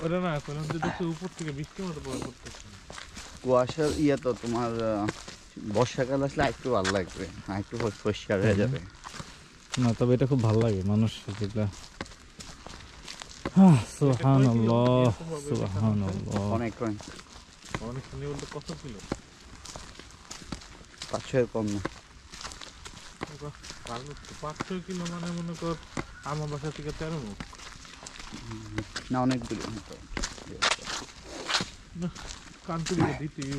ওটা না কলম যে দেখছি উপর থেকে বৃষ্টি মতো পড়তেছে। কুয়াশার ইয়ে তো তোমার বর্ষাকাল আসলে একটু ভালো লাগবে, একটু পরিষ্কার হয়ে যাবে। না তবে এটা খুব ভালো লাগে মানুষ যেগুলা। সুবহানাল্লাহ সুবহানাল্লাহ। অনেক অনেক শুনে বলতে কত কিলো? 5-6 কম না। 5-6 কিলো মানে মনে কর আমার বাসা থেকে 13 মুখ না, অনেক দূরে। কান্ট্রি দ্বিতীয়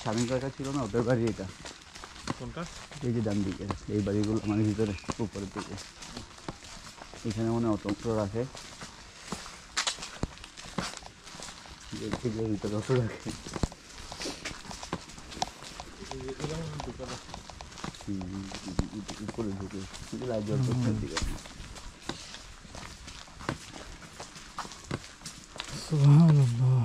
স্বাধীন সরকার ছিল না, ওদের বাড়ি এটা। কোনটা? এই যে ডান দিকে এই বাড়িগুলো মানে ভিতরে উপরের দিকে, এখানে মনে অতন্ত্র রাখে, ভিতরে অত রাখে। উপরে ঢুকে লাইট জল করতে দিকে। সুবহানাল্লাহ।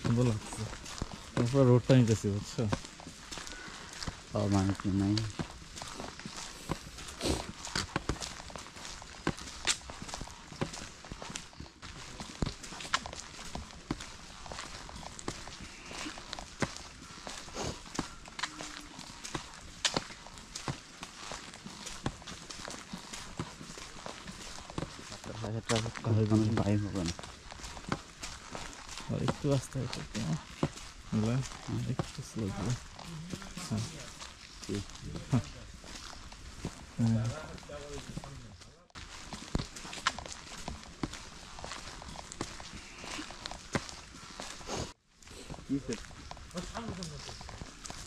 সুন্দর লাগছে। তারপর রোডটা নিতেছি বুঝছো। মানে কি নাই বাইর হবে না। একটু আস্তে আস্তে একটু স্লো দিলে।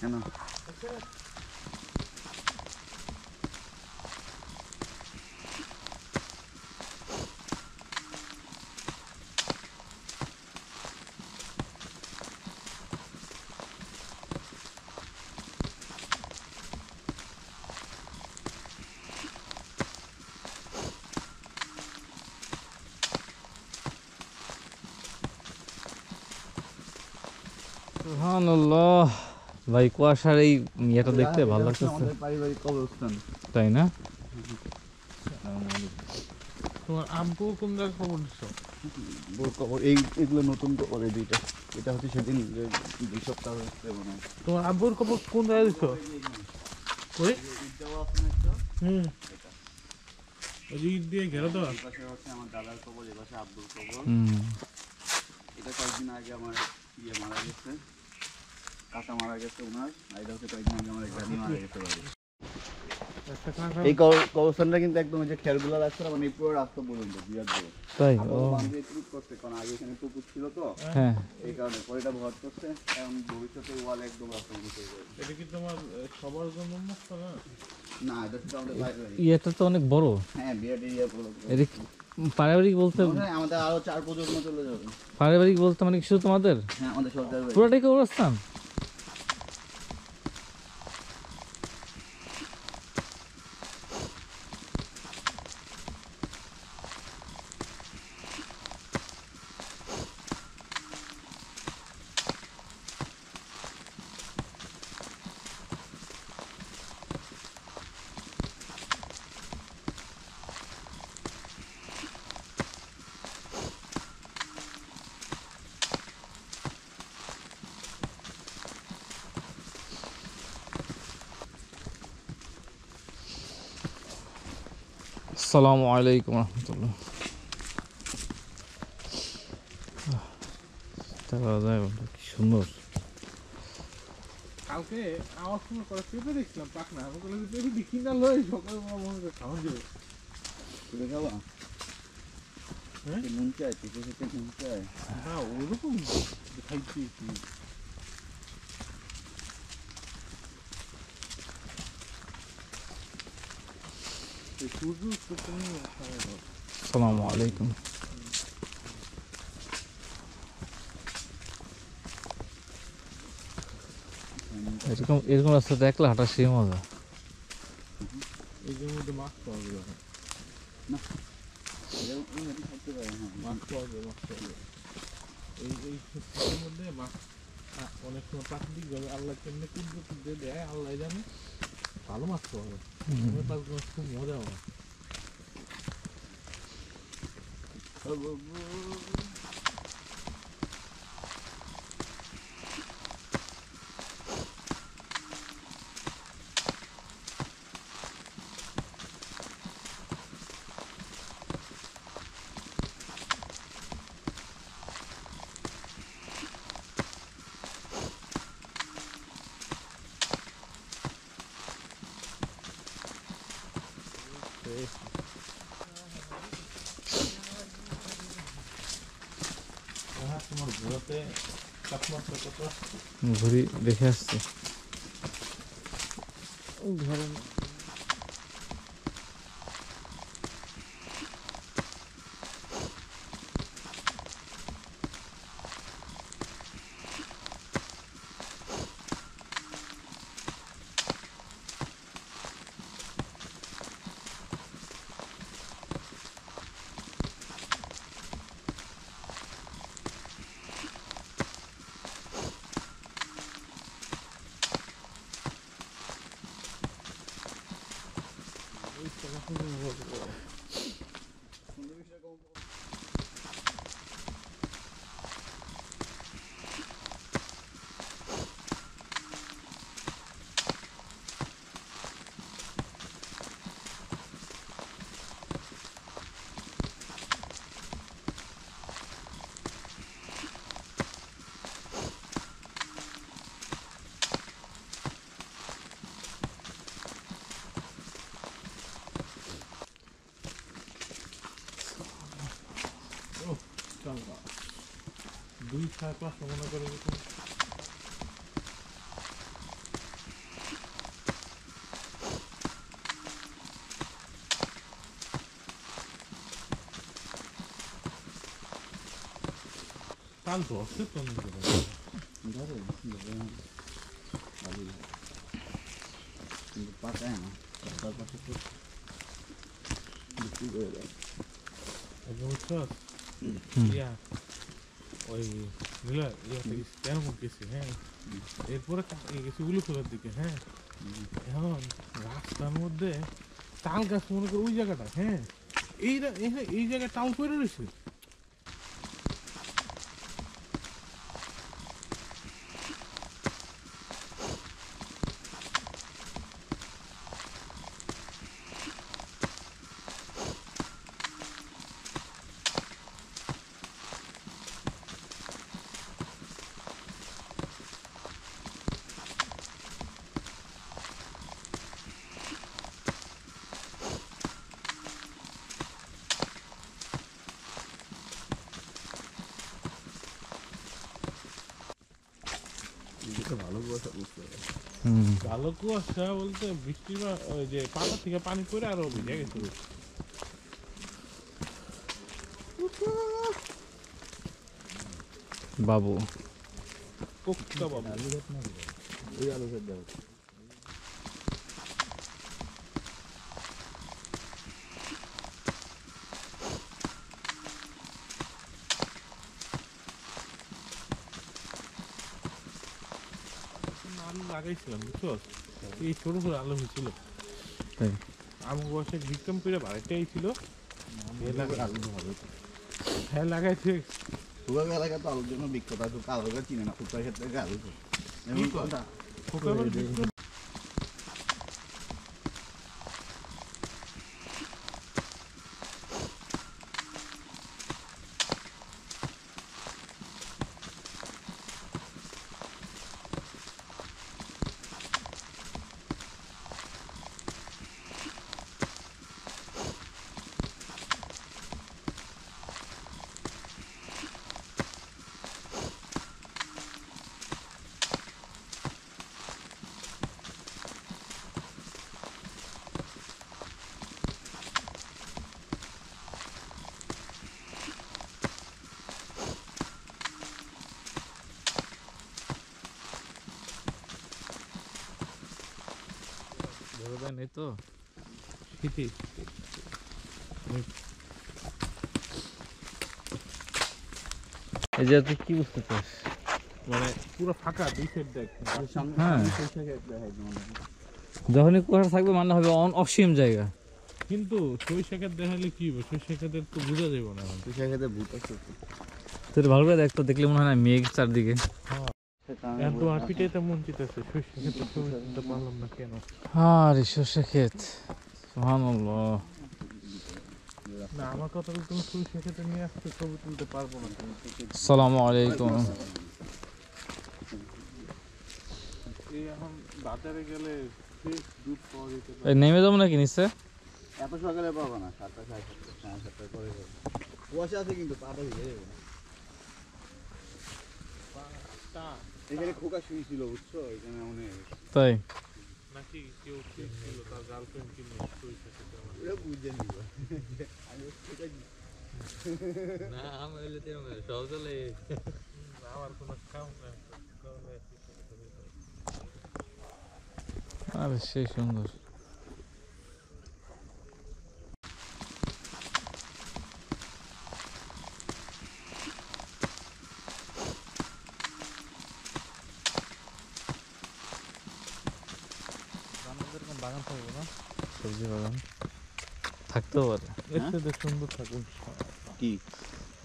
কেন সুবহানাল্লাহ। ভাই কুয়াশার এই ইয়েটা দেখতে ভালো লাগতেছে, আমাদের পারিবারিক কবরস্থান। তাই না? তোমার আব্বু কোন জায়গায় খবর দিছো? কবর এইগুলো নতুন কবর, এই দুইটা। এটা হচ্ছে সেদিন 2 সপ্তাহ হচ্ছে মনে হয়। তোমার আব্বুর খবর কোন জায়গায় দিছো? ওই হুম ওই ইট দিয়ে ঘেরা দেওয়া। এই পাশে হচ্ছে আমার দাদার কবর, এই পাশে আব্বুর কবর। হুম। এটা কয়েকদিন আগে আমার ইয়ে মারা গেছে, কাকা মারা গেছে ওনার। আর এটা হচ্ছে কয়েকদিন আগে আমার এক দাদি মারা গেছে বাড়ি। এই কবরস্থানটা কিন্তু একদম ওই যে খেরগুলো রাখছে না, মানে এই পুরো রাস্তা পর্যন্ত বিরাট বড়। তাই? ও বান্ধে ট্রিপ করছে, কারণ আগে এখানে পুকুর ছিল তো, হ্যাঁ। এই কারণে পরে এটা ভরাট করছে। এখন ভবিষ্যতে ওয়াল একদম রাস্তা মতো হয়ে যাবে। এটা কি তোমার সবার জন্য উন্মুক্ত না? না, এটা হচ্ছে আমাদের পারিবারিক। ইয়েটা তো অনেক বড়। হ্যাঁ, বিরাট এরিয়া পুরো। এটা পারিবারিক বলতে আমাদের আরো 4 প্রজন্ম চলে যাবে। পারিবারিক বলতে মানে শুধু তোমাদের? হ্যাঁ, আমাদের সরকার বাড়ি। পুরোটাই কবরস্থান? আসসালামু আলাইকুম রহমতুল্লাহ। কি সুন্দর। কালকে আমার সময় করে পেঁপে দেখছিলাম পাকনা, আমি বললাম যে পেঁপে দেখি না লই সকাল মনে করে খাওয়া যাবে। তুই খাবা? হ্যাঁ? নুন চায় পেঁপে খেতে নুন চায় না ওরকম খাইছি একটু। এই সূর্য উঠতে নিয়ে খাওয়া দাওয়া। আসসালামু আলাইকুম। এরকম এরকম রাস্তাতে একলা হাঁটা সেই মজা। এই যে মধ্যে মাছ পাওয়া যাবে এখন। খাইতে পারে হ্যাঁ মাছ পাওয়া যাবে, মাছ পাওয়া যাবে। এই শীতের মধ্যে মাছ অনেক সময় প্রাকৃতিকভাবে আল্লাহ কেমনি কুদরতি দিয়ে দেয় আল্লাহ জানে, ভালো মাছ পাওয়া যায়। মাছ খুব মজা হয়। তোমার ঘোরাতে তাপমাত্রা কত? ঘুরি দেখে আসছি। ধরেন চাঙ্গা 2-4 মনে করে এরকম। কাল তো অসুখ কমে গেল। ধরে কিন্তু পাকায় না তার পাশে তো বিক্রি করে দেয় বুঝছস ইয়া ওই নীলা ইয়াতে কেমন গেছি হ্যাঁ, এরপরে গেছি উলুখোলার দিকে হ্যাঁ। এখন রাস্তার মধ্যে তাল গাছ মনে করে ওই জায়গাটা হ্যাঁ, এই জায়গায় তাল পড়ে রয়েছে। ভালো কুয়াশা বুঝতে পারে ভালো কুয়াশা বলতে বৃষ্টি বা ওই যে পাতা থেকে পানি পড়ে আরো ভিজে গেছে। বাবু কোক্কা বাবু ওই আলু সেদ্ধ আলু লাগাইছিলাম বুঝছো, এই ছোট ছোট আলু হয়েছিল। তাই আমার বয়সে বিক্রমপুরে বাড়িটাই ছিল, আলু হবে হ্যাঁ লাগাইছে। সুগার এলাকা তো আলুর জন্য বিখ্যাত আছে কালো চিনে না ফুটার ক্ষেত্রে আলু এমন কথা খোকাবার বিক্রম হয় নাই তো শীতে এই যে তুই কি বুঝতে চাস? মানে পুরো ফাঁকা দুই সাইড দেখ সামনে হ্যাঁ। সরিষা ক্ষেত দেখাই তোমাদের। যখনই কুয়াশা থাকবে মানে হবে অসীম জায়গা। কিন্তু সরিষা ক্ষেত দেখালে কি হবে, সরিষা ক্ষেতের তো বোঝা যাবে না এখন। সরিষা ক্ষেতে ভূত আছে তো। তোর ভালো করে দেখতো, দেখলে মনে হয় না মেঘ চারদিকে। সে কারণে এখন তো বলছি, আর পিটাইতে মন চাইতেছে, সরিষা ক্ষেতের ছবি তুলতে পারলাম না কেন। আরে সর্ষে ক্ষেত, সুবহানাল্লাহ। না আমার কথা বলতে তুমি সরিষা ক্ষেতে নিয়ে আসতে ছবি তুলতে পারবো না। আসসালামু আলাইকুম। এই এখন বাজারে গেলে ফ্রেশ দুধ পাওয়া যেতে এই পারে। নেমে যাবো নাকি নিচে? এত সকালে পাবো না, 7টা 7:30 7:30 পরে যাবো। কুয়াশা আছে কিন্তু পাটা ভিজে যাবে। এখানে খোকা শুয়েছিল বুঝছো, এখানে মনে তাই নাকি কেউ ছিল তার গার্লফ্রেন্ড কিনে সরিষা ক্ষেতে আমার। ওরা বুঝে নিব। আমি খোকা না আমি হইলে তো সহজলে আমার কোনো কাম নাই। আরে সেই সুন্দর। এরকম বাগান থাকবে না, সবজি বাগান থাকতেও পারে এর সাথে সুন্দর থাকবে। কি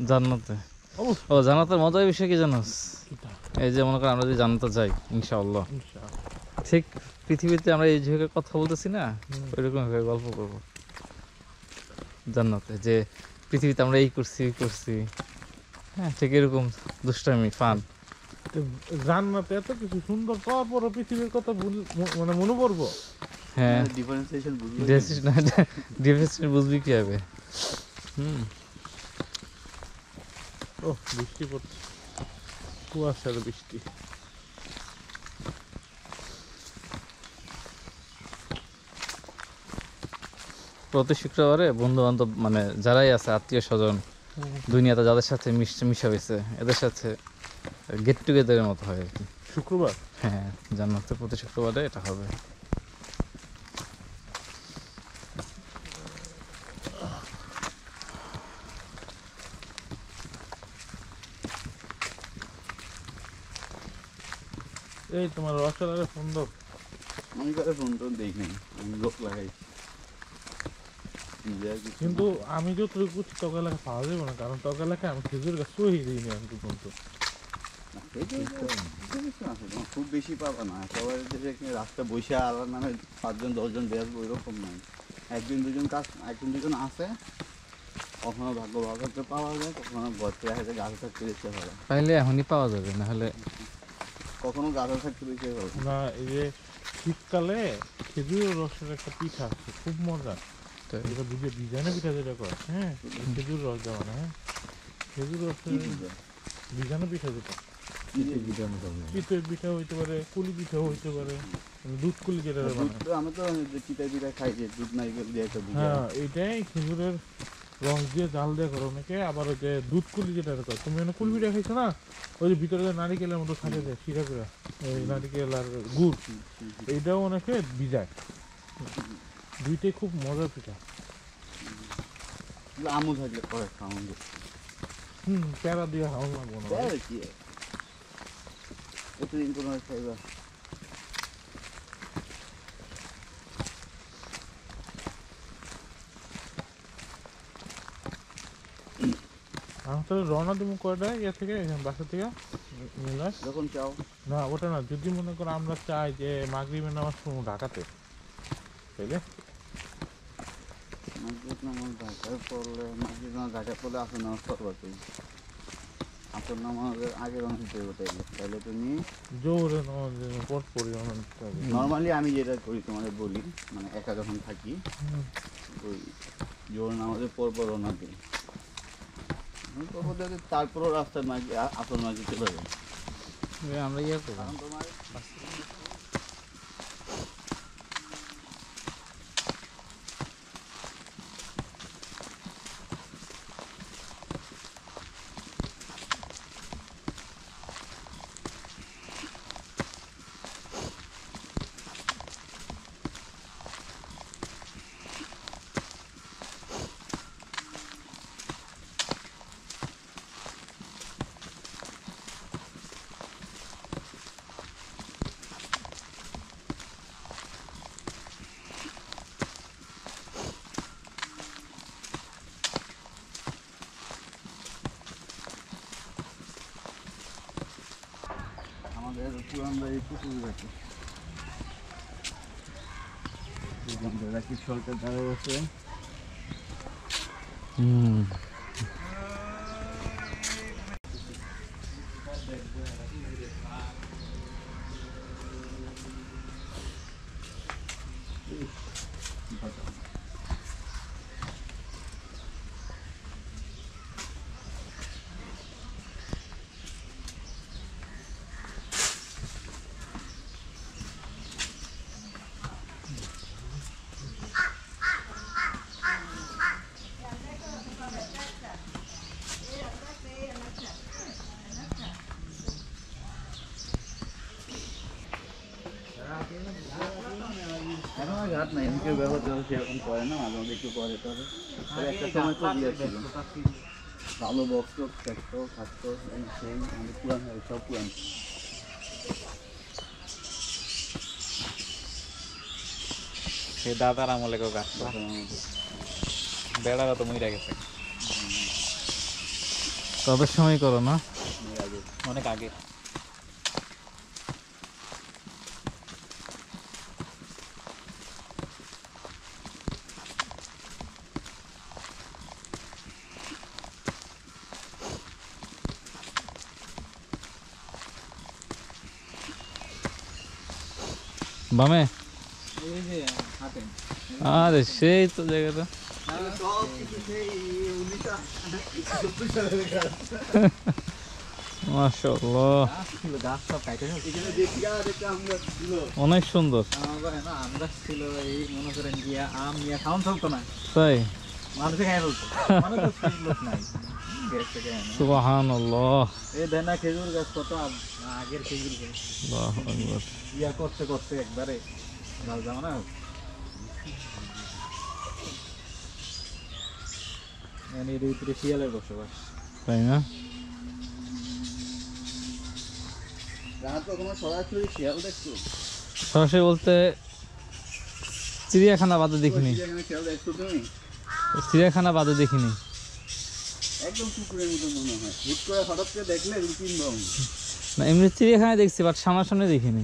জান্নাতে। অবশ্যই। ও জান্নাতের মজার বিষয় কি জানোস? কিটা এই যে মনে কর আমরা যদি জান্নাতে যাই ইনশাআল্লাহ, ইনশাআল্লাহ। ঠিক পৃথিবীতে আমরা এই জায়গায় কথা বলতেছি না, ওইরকম ভাবে গল্প করব জান্নাতে, যে পৃথিবীতে আমরা এই করছি এই করছি। হ্যাঁ ঠিক এরকম দুষ্টামি ফান। তো জান্নাতে এত কিছু সুন্দর পাওয়ার পরও পৃথিবীর কথা মানে মনে পড়বো। হ্যাঁ ডিফারেন্সিয়েশন বুঝলো? ডিফারেন্স বুঝবি কি হবে। ও বৃষ্টি পড়ছে, কুয়াশার বৃষ্টি। প্রতি শুক্রবারে বন্ধু বান্ধব মানে যারাই আছে আত্মীয় স্বজন দুনিয়াতে যাদের সাথে মিশা হয়েছে এদের সাথে গেট টুগেদারের মতো হয় আর কি। শুক্রবার হ্যাঁ জান্নাতে প্রতি শুক্রবারে এটা হবে। এই তোমার রসালারে ফোন দাও। আমি করে ফোন টোন দেখ নাই, আমি লোক লাগাই। কিন্তু আমি যতটুকু বুঝছি তক এলাকা পাওয়া যাবে না, কারণ তক এলাকায় আমি খেজুর গাছ সহি দিইনি আমি পর্যন্ত। খুব বেশি পাবা না, সবাই যে রাস্তা বসে আলাদা নামে 5জন 10জন বেসবো এরকম নয়। একজন দুজন আছে, কখনো ভাগ্য ভালো থাকতে পাওয়া যায়, কখনো গর্তে আছে গাছ থাকতে দেখতে পারে, পাইলে এখনই পাওয়া যাবে, না হলে কখনো গাছ থাকতে দেখতে পাবে। না এই যে শীতকালে খেজুরের রসের একটা পিঠা আছে খুব মজা, যেটা বুঝে বিজানে পিঠা যেটা করে, হ্যাঁ খেজুর রস দেওয়া না, হ্যাঁ খেজুর রসের বিজানে পিঠা যেটা, পিঠের পিঠা হইতে পারে, কুলি পিঠা হইতে পারে, দুধ কুলি যেটা বানায়। আমি তো পিঠা খাই যে দুধ নারকেল দিয়ে একটা ভিজা। হ্যাঁ এইটাই খেজুরের রস দিয়ে জাল দিয়ে করে অনেকে, আবার ওই যে দুধ কুলি যেটা করে, তুমি মানে কুল পিঠা খাইছো না, ওই যে ভিতরে যে নারিকেলের মতো থাকে যায় শিরা করে, ওই নারিকেল আর গুড়, এইটাও অনেকে ভিজায়। দুইটাই খুব মজার পিঠা। আমু থাকলে পরে খাওয়ান প্যারা দিয়ে হাওয়া লাগবো না ভাই। কি এতদিন কোনো খাইবা। আমি তাহলে রওনা দেবো কয়টা ইয়ে থেকে, বাসা থেকে মিলাস? যখন চাও। না ওটা না, যদি মনে করো আমরা চাই যে মাগরিবের নামাজ পড়বো ঢাকাতে, তাইলে মাগরিব নামাজ ঢাকায় পড়লে, মাগরিব নামাজ ঢাকায় পড়লে আসর নামাজ পড়বা তুমি। আসর নামাজের আগে রওনা দিতে হবে তাইলে তুমি জোরে নামাজ পর পড়ি রওনা দিতে হবে। নর্মালি আমি যেটা করি তোমাদের বলি, মানে একা যখন থাকি ওই জোর নামাজের পর রওনা দিই, তারপরও রাস্তায় আসর নামাজ চলে যায়। আমরা ইয়ে করবো কারণ তোমার আমাদের পুরান বাড়ি পুকুর ঘাটে রাখি সরকার দ্বারা আছে। এখন আর ঘাট নাই, কেউ ব্যবহার সেরকম করে না, মাঝে মাঝে একটু করে। তবে একটা সময় তো দিয়ে ছিল ভালো বক্স থাকতো থাকতো সেই আমাদের পুরান হয়, সব পুরান। সে দাদার আমলে কেউ কাটতো, বেড়ারা তো মইরা গেছে। তাদের সময় করো না, অনেক আগে। বামে আরে সেই তো জায়গাটা মাশাআল্লাহ, অনেক সুন্দর। আমরা ছিল এই মনে করেন গিয়া আম নিয়ে খাওয়ান চলতো না, তাই মানুষে খাই বলতো লোক নাই। সুবহানাল্লাহ, এই দেনা খেজুর গাছ কত আগের খেজুর গাছ, আল্লাহু আকবার। ইয়া করতে করতে একবারে লাল যাও না। এর ভিতরে শিয়ালের বসবাস, তাই না? সরাসরি বলতে চিড়িয়াখানা বাদে দেখিনি, চিড়িয়াখানা বাদে দেখিনি। একদম কুকুরের মতো মনে হয়, হুট করে হঠাৎ করে দেখলে রুটিন বাবু না, এমনি চিড়িয়াখানায় দেখছি, বাট সামনাসামনি দেখিনি।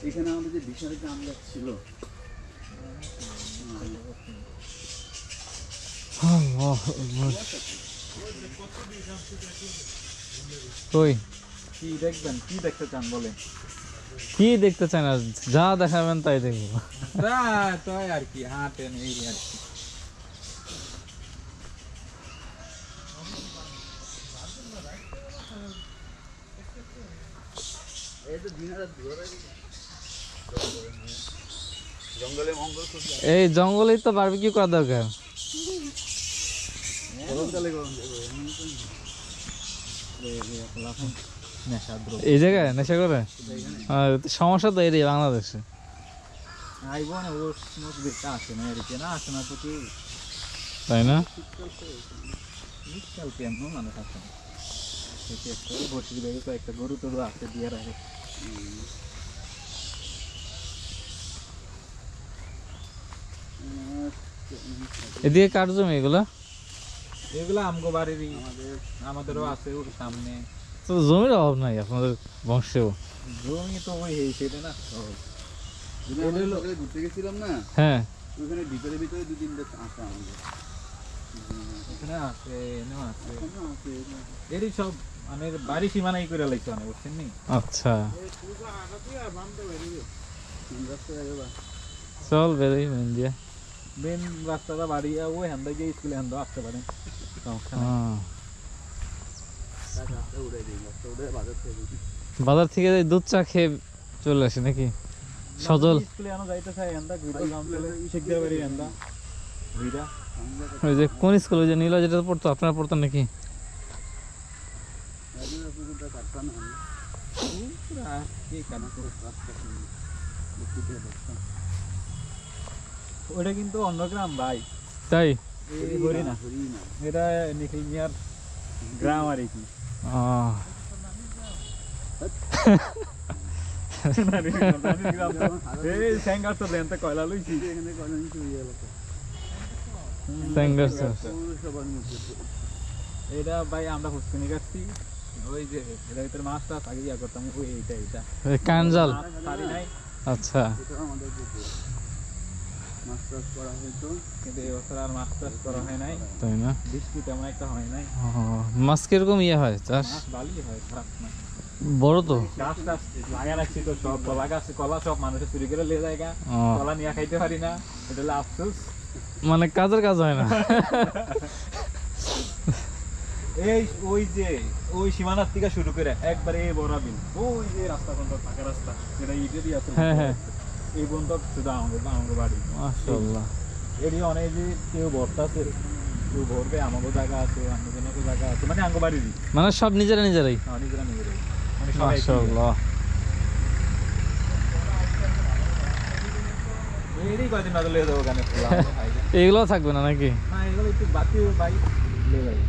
এখানে আমাদের যে বিশাল একটা আম গাছ ছিল, কই কি দেখবেন, কি দেখতে চান বলে? কি দেখতে চাই না, যা দেখাবেন তাই দেখবো। তাই আর কি, হাঁটেন এই আর কি। জঙ্গলে মঙ্গল এই জঙ্গলেই তো বারবিকিউ করা দরকার। এই জায়গায় নেশা করে সমস্যা তো এরই বাংলাদেশে। আইব না, ওর মধ্যে আসে না আর কি, না আসে না তো কি, তাই না? শীতকাল কেন মানুষ আসে না। বসির ব্যাগে কয়েকটা গরু টরু আছে দিয়ে রাখে। এদিকে কার জমি এগুলা? এগুলো আমগো বাড়িরই, আমাদেরও আছে ওর সামনে। তো জমির অভাব নাই আপনাদের বংশেও? জমি তো ওই সেটা না, ঘুরতে গেছিলাম না, হ্যাঁ, ওখানে ভিতরে ভিতরে দু তিনটা আছে আমাদের, এখানে আছে, এনেও আছে। এরই সব মানে বাড়ি সীমানাই করে লাইছে অনেক, বুঝছেন নি? আচ্ছা চল বেরোই মেন দিয়ে। মেন রাস্তাটা বাড়ি ওই হ্যান্ডা গিয়ে স্কুলে হ্যান্ডা আসতে পারেন, সমস্যা নেই। বাজার থেকে দুধ চা খেয়ে চলে আসি নাকি? সজল স্কুলে আনো যাইতে চাই হ্যান্ডা ঘুরে গাম চলে শিখতে পারি হ্যান্ডা ঘুরা। ওই যে কোন স্কুল, ওই যে নীলা যেটা পড়তো, আপনারা পড়তেন নাকি? ওটা কিন্তু অন্য গ্রাম ভাই, তাই হরি না, এটা নিখিল মিয়ার গ্রাম আর কি। কয়লা লইছি এটা ভাই, আমরা হুসকুনি কাটছি ওই যে এর ভিতরে মাছটা আগে ইয়া করতাম ওই এইটা কান জাল। পারি নাই আচ্ছা এটা আমাদের পুকুর। মাছ চাষ করা হয়তো, কিন্তু এই বছর আর মাছ চাষ করা হয় নাই, তাই না? বৃষ্টি তেমন একটা হয় নাই। ও, মাছ কিরকম ইয়ে হয় চাষ? মাছ ভালোই হয়, খারাপ না। বড় তো? গাছ টাছ লাগা রাখছি তো, সব কলা গাছ কলা সব মানুষের চুরি করে নিয়ে যায়, ও, কলা নিয়ে খাইতে পারি না, এটা হলো আফসোস। মানে কাজের কাজ হয় না। এই ওই যে ওই সীমানার থেকে শুরু করে একবারে এই বড় বিল, ওই যে রাস্তা কোনটা ফাঁকা রাস্তা যেটা ইটেরই আছে, হ্যাঁ হ্যাঁ এই বন্ধ শুধু আমাদের বাড়ি। মাশাআল্লাহ। এরই অনেক যে কেউ ভরতাছে, কেউ ভরবে, আমাকে জায়গা আছে, আমাদের জায়গা আছে, মানে আঙ্গ বাড়িরই, মানে সব নিজেরাই নিজেরাই মানে সবাই একই। মাশাআল্লাহ। এরই কয়দিন আগে লেগে যাবো গানে খোলা এগুলো থাকবে না নাকি? না, এগুলো একটু বাকি ভাই লেগে যাবে।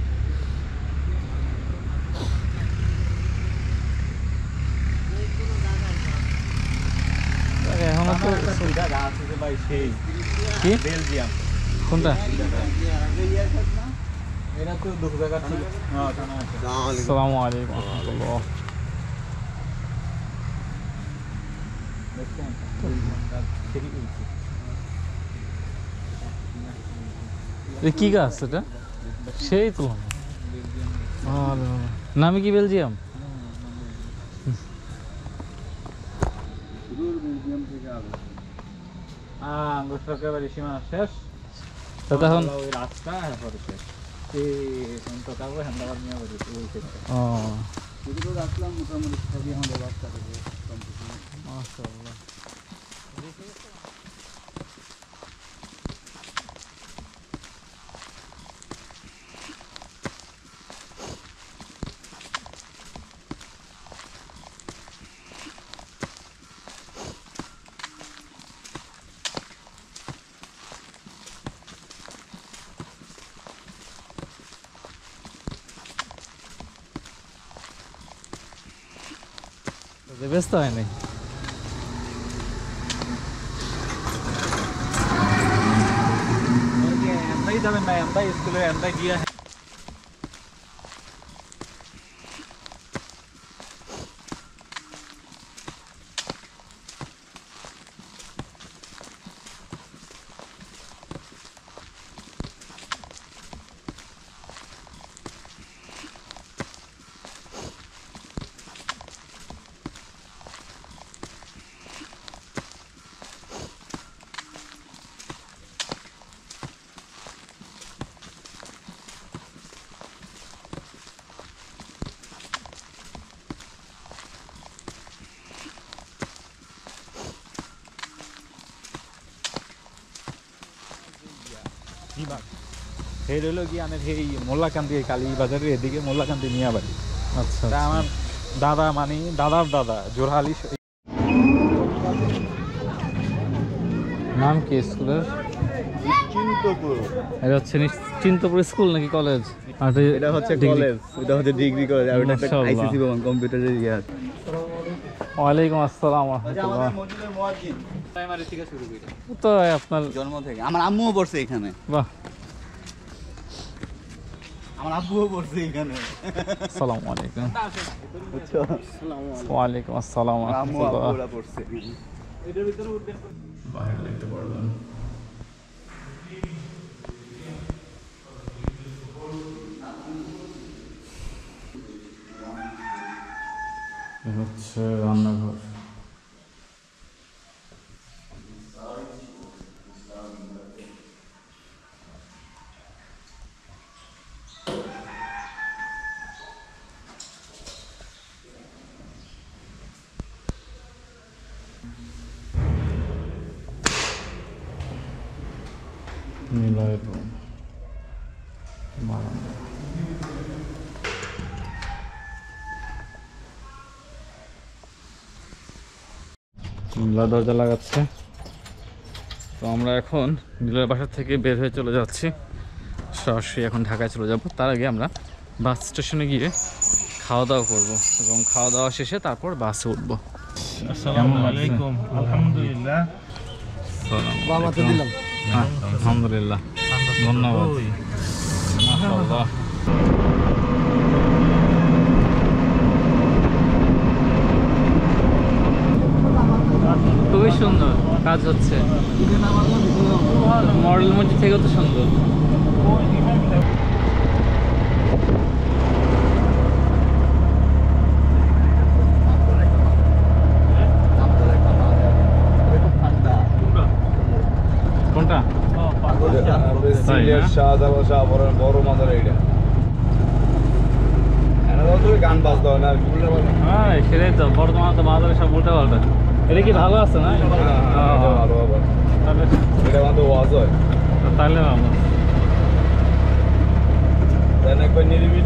এখন তো সুবিধা গাছ আছে ভাই, সেই কি বেলজিয়াম। কোনটা? এরা তো দুঃখ জায়গা ছিল। হ্যাঁ, থানা আছে। আসসালামু আলাইকুম ওয়া রাহমাতুল্লাহ। দেখছেন? বেলজিয়াম গাছ ঠিকই বলছি। এ কি গাছ এটা? সেই তো নামে কি বেলজিয়াম? দূর মিউজিয়াম থেকে আলো। আঙ্গুর বাড়ি সীমানা শেষ, তা তখন ওই রাস্তা এরপরে শেষ। এই সন্ত কাগজ হ্যান্ডাবার নিয়ে বাড়ি ওই ক্ষেত্রে। ও এগুলো রাখলাম মোটামুটি সবই আমাদের বাচ্চা থেকে কমপ্লিট। মাশাআল্লাহ। ব্যস্ত হয় নাই? এমদাই যাবেন না, এমদাই স্কুলে এমদাই গিয়ে সেই রইল কি আমি সেই মোল্লাকান্দি কালী বাজারের এদিকে মোল্লাকান্দি মিয়া বাড়ি। আচ্ছা তা আমার দাদা মানে দাদার দাদা জোরহালি। নাম কি স্কুলের? চিন্তপুর। এটা হচ্ছে চিন্তপুর স্কুল নাকি কলেজ? আর এটা হচ্ছে কলেজ, এটা হচ্ছে ডিগ্রি কলেজ, আর এটা একটা মাশাআল্লাহ। আইসিসি ভবন, কম্পিউটারের ইয়ে আছে। ওয়ালাইকুম আসসালাম ওয়া রাহমাতুল্লাহ। মসজিদের মুয়াজ্জিন প্রাইমারি থেকে শুরু করে তো আপনার জন্ম থেকে। আমার আম্মুও পড়ছে এখানে, বাহ, আমার আব্বুও পড়ছে এখানে। আসসালামু আলাইকুম। বুঝছো? ওয়ালাইকুম আসসালাম ওয়া আমার আম্মু রাহমাতুল্লাহ। আব্বুরা পড়ছে এখানে। এটার ভিতরে উঠবেন। বাইরে দেখতে পারবেন। এ হচ্ছে রান্নাঘর। মিলায়ের রুম, বারান্দা। মিলা দরজা লাগাচ্ছে। তো আমরা এখন মিলার বাসা থেকে বের হয়ে চলে যাচ্ছি, সরাসরি এখন ঢাকায় চলে যাব। তার আগে আমরা বাস স্টেশনে গিয়ে খাওয়া দাওয়া করব এবং খাওয়া দাওয়া শেষে তারপর বাসে উঠব। আসসালামু আলাইকুম। আলহামদুলিল্লাহ। আলহামদুলিল্লাহ, ধন্যবাদ। মাশাআল্লাহ। কাজ হচ্ছে। মডেল মসজিদ থেকেও তো সুন্দর। কোনটা? বড় মাজার এইটা গান বাজতে হয় না। হ্যাঁ সেটাই তো, বর্তমানে তো বাজারে সব উল্টা পাল্টা। এটা কি ভালো আছে না? ভালো আবার এটা আমাদের ওয়াজ হয় তাহলে ভালো। নিরিবিল